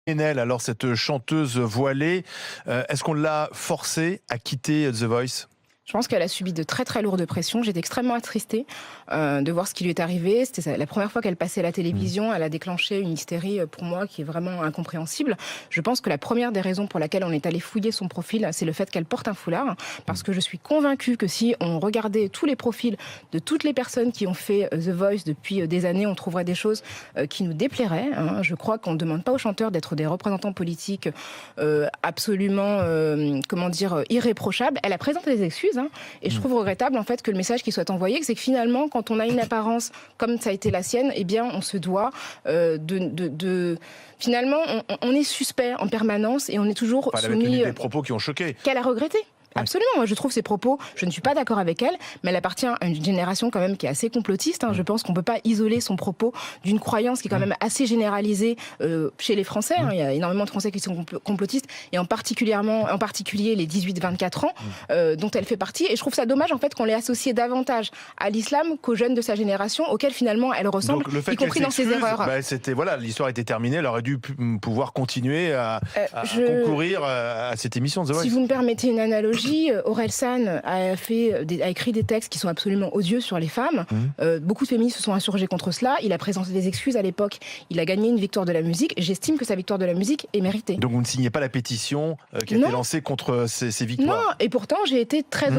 Enel, alors cette chanteuse voilée, est-ce qu'on l'a forcée à quitter The Voice ? Je pense qu'elle a subi de très très lourdes pressions. J'étais extrêmement attristée de voir ce qui lui est arrivé. C'était la première fois qu'elle passait à la télévision. Elle a déclenché une hystérie pour moi qui est vraiment incompréhensible. Je pense que la première des raisons pour laquelle on est allé fouiller son profil, c'est le fait qu'elle porte un foulard. Parce que je suis convaincue que si on regardait tous les profils de toutes les personnes qui ont fait The Voice depuis des années, on trouverait des choses qui nous déplairaient. Je crois qu'on ne demande pas aux chanteurs d'être des représentants politiques absolument, irréprochables. Elle a présenté des excuses. Et je trouve regrettable en fait que le message qui soit envoyé, c'est que finalement, quand on a une apparence comme ça a été la sienne, eh bien, on se doit finalement, on est suspect en permanence et on est toujours elle soumis. avait tenu des propos qui ont choqué. Qu'elle a regretté. Absolument, moi je trouve ces propos, je ne suis pas d'accord avec elle, mais elle appartient à une génération quand même qui est assez complotiste. Je pense qu'on ne peut pas isoler son propos d'une croyance qui est quand même assez généralisée chez les Français. Il y a énormément de Français qui sont complotistes, et en particulier les 18-24 ans dont elle fait partie. Et je trouve ça dommage en fait qu'on l'ait associée davantage à l'islam qu'aux jeunes de sa génération, auxquels finalement elle ressemble, y compris dans ses erreurs. L'histoire était terminée, elle aurait dû pouvoir continuer à concourir à cette émission The Voice. Si vous me permettez une analogie, Orelsan a écrit des textes qui sont absolument odieux sur les femmes. Beaucoup de féministes se sont insurgés contre cela. Il a présenté des excuses à l'époque. Il a gagné une victoire de la musique. J'estime que sa victoire de la musique est méritée. Donc vous ne signez pas la pétition qui a été lancée contre ces victoires ? Non, et pourtant j'ai été très